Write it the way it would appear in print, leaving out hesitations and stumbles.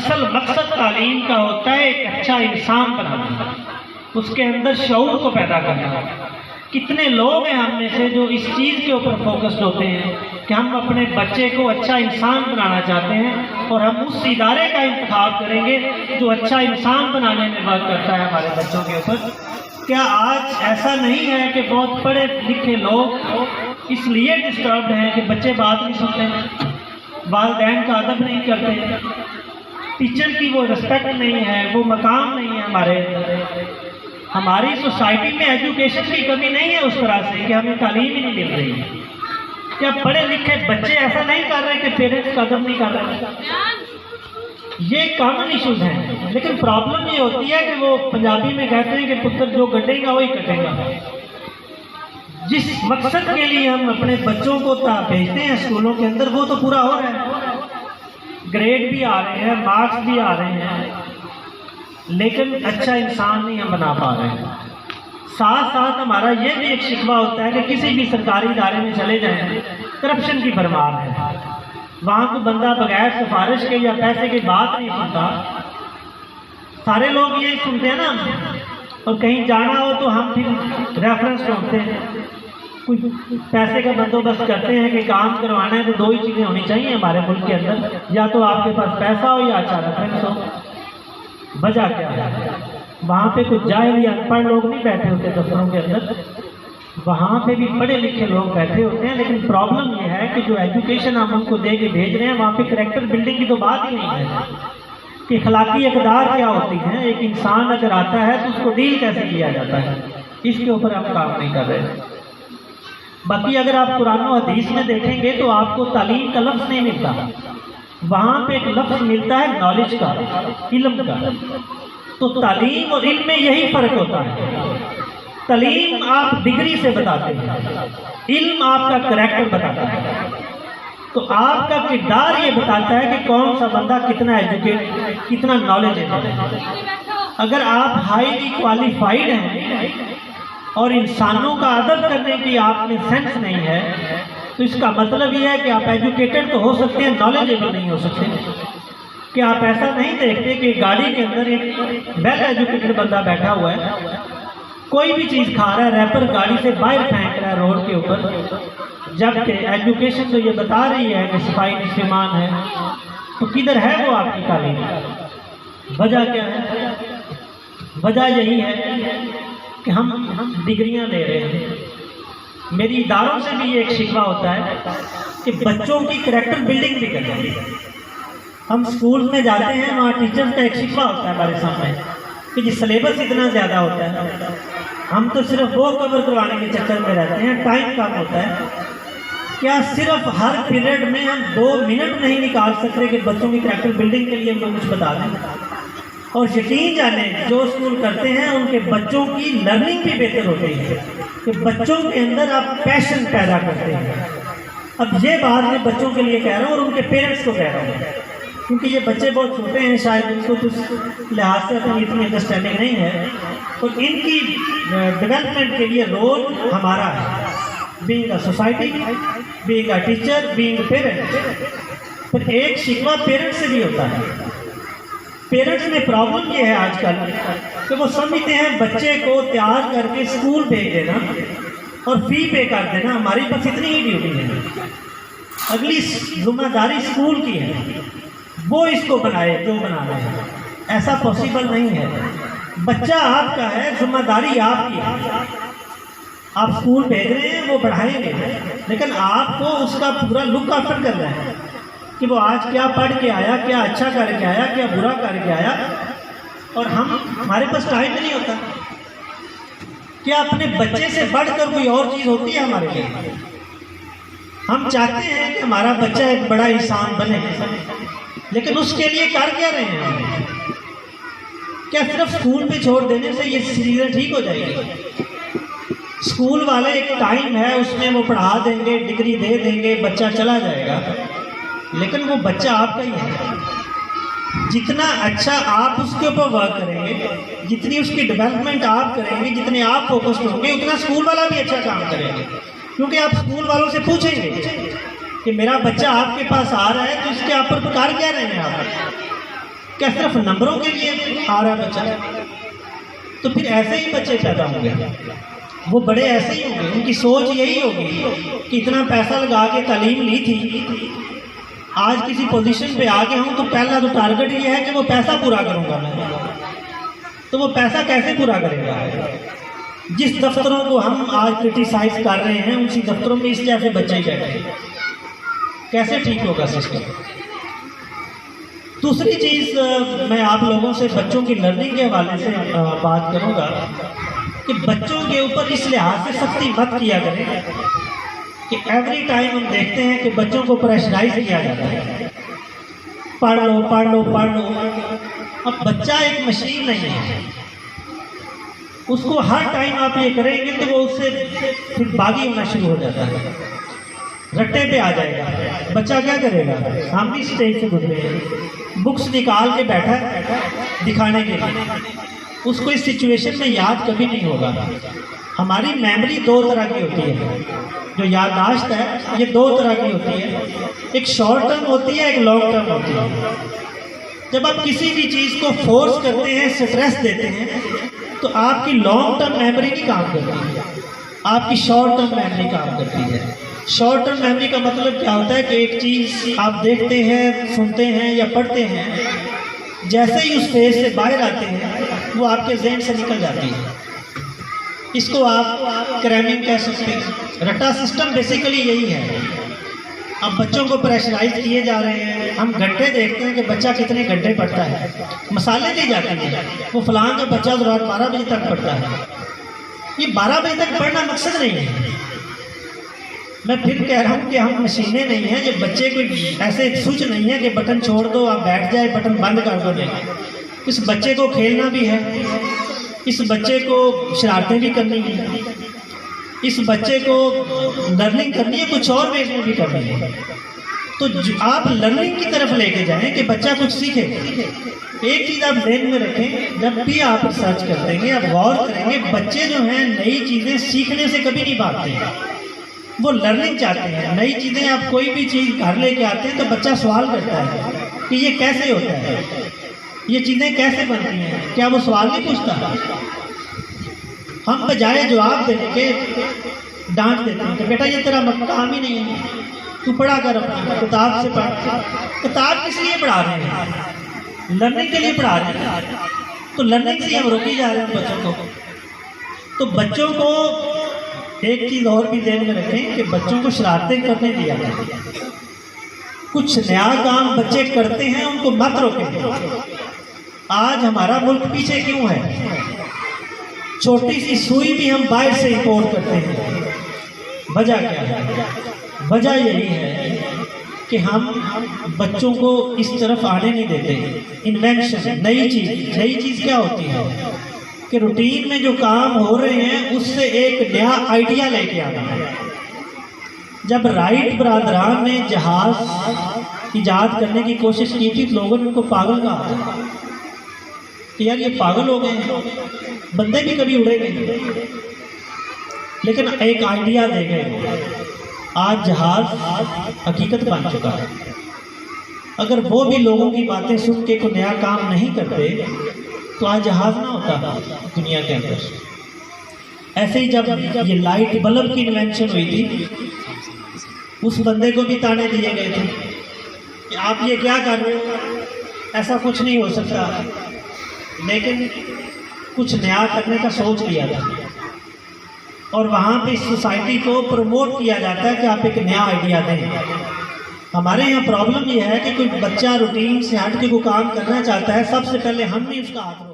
असल मकसद तालीम का होता है एक अच्छा इंसान बनाना, उसके अंदर शऊर को पैदा करना। कितने लोग हैं हम में से जो इस चीज़ के ऊपर फोकस्ड होते हैं कि हम अपने बच्चे को अच्छा इंसान बनाना चाहते हैं और हम उस इदारे का इंतखाब करेंगे जो अच्छा इंसान बनाने में वर्क करता है हमारे बच्चों के ऊपर। क्या आज ऐसा नहीं है कि बहुत पढ़े लिखे लोग इसलिए डिस्टर्ब्ड हैं कि बच्चे बात नहीं सुनते, वालिदैन का अदब नहीं करते, टीचर की वो रिस्पेक्ट नहीं है, वो मकाम नहीं है हमारे अंदर। हमारी सोसाइटी में एजुकेशन की कमी नहीं है उस तरह से कि हमें तालीम ही नहीं मिल रही है। क्या पढ़े लिखे बच्चे ऐसा नहीं कर रहे कि पेरेंट्स का अदब नहीं कर रहे? ये कॉमन इश्यूज हैं, लेकिन प्रॉब्लम ये होती है कि वो पंजाबी में कहते हैं कि पुत्र जो गढ़ेगा वही कटेगा। जिस मकसद के लिए हम अपने बच्चों को भेजते हैं स्कूलों के अंदर वो तो पूरा हो रहा है, ग्रेड भी आ रहे हैं, मार्क्स भी आ रहे हैं, लेकिन अच्छा इंसान नहीं हम बना पा रहे हैं। साथ साथ हमारा ये भी एक शिकवा होता है कि किसी भी सरकारी इदारे में चले जाएं, करप्शन की भरमार है, वहाँ को बंदा बगैर सिफारिश के या पैसे की बात नहीं सुनता। सारे लोग ये सुनते हैं ना, और कहीं जाना हो तो हम फिर रेफरेंस ढूंढते हैं, कुछ पैसे का बंदोबस्त करते हैं कि काम करवाना है तो दो ही चीज़ें होनी चाहिए हमारे मुल्क के अंदर, या तो आपके पास पैसा हो या अच्छा रेफरेंस हो। वजह क्या है? वहाँ पे कुछ जाहिल या अनपढ़ लोग नहीं बैठे होते दफ्तरों के अंदर, वहाँ पे भी पढ़े लिखे लोग बैठे होते हैं। लेकिन प्रॉब्लम यह है कि जो एजुकेशन हम उनको दे के भेज रहे हैं वहाँ पे करैक्टर बिल्डिंग की तो बात ही नहीं है कि अखलाकी इक़दार क्या होती हैं, एक इंसान अगर आता है तो उसको डील कैसे किया जाता है, इसके ऊपर हम काम नहीं कर रहे। बाकी अगर आप कुरान और हदीस में देखेंगे तो आपको तालीम का लफ्ज़ नहीं मिलता, वहाँ पे एक लफ्ज़ मिलता है नॉलेज का, इल्म का। तो तालीम और इल्म में यही फ़र्क होता है। तालीम आप डिग्री से बताते हैं, इल्म आपका करैक्टर बताता है। तो आपका किरदार ये बताता है कि कौन सा बंदा कितना एजुकेट, कितना नॉलेजेबल है। अगर आप हाईली क्वालिफाइड हैं और इंसानों का अदब करने की आप में सेंस नहीं है, तो इसका मतलब ये है कि आप एजुकेटेड तो हो सकते हैं, नॉलेजेबल नहीं हो सकते। कि आप ऐसा नहीं देखते कि गाड़ी के अंदर एक वेल एजुकेटेड बंदा बैठा हुआ है, कोई भी चीज़ खा रहा है, रैपर गाड़ी से बाहर फेंक रहा है रोड के ऊपर, जबकि एजुकेशन तो ये बता रही है कि सफाई निस्मान है, तो किधर है वो आपकी तालीम? वजह क्या है? वजह यही है कि हम डिग्रियां ले रहे हैं। मेरी इदारों से भी ये एक शिकवा होता है कि बच्चों की करैक्टर बिल्डिंग भी करते हैं। हम स्कूल में जाते हैं, वहाँ टीचर्स का एक शिकवा होता है हमारे सामने कि जी सिलेबस इतना ज़्यादा होता है, हम तो सिर्फ वो कवर करवाने के चक्कर में रहते हैं, टाइम कम होता है। क्या सिर्फ हर पीरियड में हम 2 मिनट नहीं निकाल सकते कि बच्चों की करैक्टर बिल्डिंग के लिए उनको कुछ बता दें? और यकीन जाने जो स्कूल करते हैं उनके बच्चों की लर्निंग भी बेहतर होती है कि बच्चों के अंदर आप पैशन पैदा करते हैं। अब ये बात मैं बच्चों के लिए कह रहा हूँ और उनके पेरेंट्स को कह रहा हूँ, क्योंकि ये बच्चे बहुत छोटे हैं, शायद इनको कुछ लिहाज से अपनी इतनी अंडरस्टैंडिंग नहीं है, और इनकी डेवलपमेंट के लिए रोल हमारा है, being a society, being a teacher, being a parent. पर एक शिकवा पेरेंट्स से भी होता है। पेरेंट्स में प्रॉब्लम ये है आजकल कि वो समझते हैं बच्चे को तैयार करके स्कूल भेज देना और फी पे कर देना, हमारे पास इतनी ही ड्यूटी है, अगली जिम्मेदारी स्कूल की है, वो इसको बनाए जो बनाना है। ऐसा पॉसिबल नहीं है। बच्चा आपका है, जिम्मेदारी आपकी है, आप स्कूल भेज रहे हैं, वो पढ़ाएंगे, लेकिन आपको उसका पूरा लुक आफ्टर करना है कि वो आज क्या पढ़ के आया, क्या अच्छा करके आया, क्या बुरा करके आया। और हमारे पास टाइम नहीं होता। क्या अपने बच्चे से बढ़कर कोई और चीज़ होती है हमारे लिए? हम चाहते हैं कि हमारा बच्चा एक बड़ा इंसान बने, लेकिन उसके लिए कर क्या रहे हैं हम? क्या सिर्फ स्कूल पे छोड़ देने से ये चीज़ें ठीक हो जाएगी? स्कूल वाले एक टाइम है, उसमें वो पढ़ा देंगे, डिग्री दे देंगे, बच्चा चला जाएगा, लेकिन वो बच्चा आपका ही है। जितना अच्छा आप उसके ऊपर वर्क करेंगे, जितनी उसकी डेवलपमेंट आप करेंगे, जितने आप फोकस्ड होंगे, उतना स्कूल वाला भी अच्छा काम करेंगे। क्योंकि आप स्कूल वालों से पूछेंगे कि मेरा बच्चा आपके पास आ रहा है तो इसके आप पर कर क्या रहे हैं आप? क्या सिर्फ नंबरों के लिए आ रहा है बच्चा? तो फिर ऐसे ही बच्चे पैदा होंगे, वो बड़े ऐसे ही होंगे, उनकी सोच यही होगी कि इतना पैसा लगा के तालीम ली थी, आज किसी पोजीशन पे आ गया हूँ तो पहला तो टारगेट ये है कि वो पैसा पूरा करूँगा मैं। तो वो पैसा कैसे पूरा करेगा? जिस दफ्तरों को हम आज क्रिटिसाइज कर रहे हैं उसी दफ्तरों में इस जैसे बच्चे ही बैठे, कैसे ठीक होगा सिस्टम? दूसरी चीज़ मैं आप लोगों से बच्चों की लर्निंग के हवाले से बात करूँगा कि बच्चों के ऊपर इस लिहाज से सख्ती मत किया करें कि एवरी टाइम हम देखते हैं कि बच्चों को प्रेशराइज किया जाता है, पढ़ लो पढ़ लो पढ़ लो। अब बच्चा एक मशीन नहीं है, उसको हर टाइम आप ये करेंगे तो वो उससे फिर बागी होना शुरू हो जाता है, रट्टे पे आ जाएगा। बच्चा क्या करेगा? हम भी स्टेज से गुजरे हैं, बुक्स निकाल के बैठा है दिखाने के लिए, उसको इस सिचुएशन में याद कभी नहीं होगा। हमारी मेमोरी दो तरह की होती है, जो याददाश्त है ये दो तरह की होती है, एक शॉर्ट टर्म होती है, एक लॉन्ग टर्म होती है। जब आप किसी भी चीज़ को फोर्स करते हैं, स्ट्रेस देते हैं, तो आपकी लॉन्ग टर्म मेमोरी नहीं काम करती है, आपकी शॉर्ट टर्म मेमोरी काम करती है। शॉर्ट टर्म मेमोरी का मतलब क्या होता है कि एक चीज़ आप देखते हैं, सुनते हैं या पढ़ते हैं, जैसे ही उस फेज से बाहर आते हैं वो आपके जहन से निकल जाती है। इसको आप क्रैमिंग कह सकते हैं। रट्टा सिस्टम बेसिकली यही है। अब बच्चों को प्रेशराइज किए जा रहे हैं, हम घंटे देखते हैं कि बच्चा कितने घंटे पढ़ता है, मसाले दी जाते हैं, वो फलां का बच्चा तो रात 12 बजे तक पढ़ता है। ये 12 बजे तक पढ़ना मकसद नहीं है। मैं फिर कह रहा हूँ कि हम मशीनें नहीं हैं, ये बच्चे कोई ऐसे स्विच नहीं है कि बटन छोड़ दो आप बैठ जाए, बटन बंद कर दो। नहीं, इस बच्चे को खेलना भी है, इस बच्चे को शरारतें भी करनी है, इस बच्चे को लर्निंग करनी है, कुछ और वेज में भी करनी है। तो आप लर्निंग की तरफ लेके जाएं कि बच्चा कुछ सीखे। एक चीज़ आप ध्यान में रखें, जब भी आप रिसर्च करते आप गौर करेंगे, बच्चे जो हैं नई चीज़ें सीखने से कभी नहीं भागते हैं, वो लर्निंग चाहते हैं। नई चीज़ें आप कोई भी चीज़ घर लेके आते हैं तो बच्चा सवाल करता है कि ये कैसे होता है, ये चीज़ें कैसे बनती हैं, क्या वो सवाल नहीं पूछता? हम बजाय जवाब देने के डांट देते हैं कि बेटा ये तेरा काम ही नहीं है, तू पढ़ा कर अपनी किताब से पढ़। किताब किस लिए पढ़ा रहे हैं? लर्निंग के लिए पढ़ा रहे हैं। तो लर्निंग से हम रोकी जा रहे हैं बच्चों को। तो बच्चों को एक चीज़ और भी ध्यान में रखें कि बच्चों को शरारतें करने दिया जाए। कुछ नया काम बच्चे करते हैं, उनको मत रोकें। आज हमारा मुल्क पीछे क्यों है? छोटी सी सुई भी हम बाहर से इंपोर्ट करते हैं। वजह क्या है? वजह यही है कि हम बच्चों को इस तरफ आने नहीं देते। इन्वेंशन, नई चीज़ क्या होती है कि रूटीन में जो काम हो रहे हैं उससे एक नया आइडिया लेके आना है। जब राइट बरादरान ने जहाज इजाद करने की कोशिश की थी, लोगों ने उनको पागल कहा कि यार ये पागल हो गए हैं, बंदे भी कभी उड़ेंगे। लेकिन एक आइडिया दे गए, आज जहाज हकीकत बन चुका है। अगर वो भी लोगों की बातें सुन के कोई नया काम नहीं करते तो आज जहाज ना होता दुनिया के अंदर। ऐसे ही जब ये लाइट बल्ब की इन्वेंशन हुई थी, उस बंदे को भी ताने दिए गए थे कि आप ये क्या कर रहे हो, ऐसा कुछ नहीं हो सकता। लेकिन कुछ नया करने का सोच लिया था और वहाँ पे सोसाइटी को प्रमोट किया जाता है कि आप एक नया आइडिया दें। हमारे यहाँ प्रॉब्लम ये है कि कोई बच्चा रूटीन से हट के कोई काम करना चाहता है, सबसे पहले हम ही उसका हाथ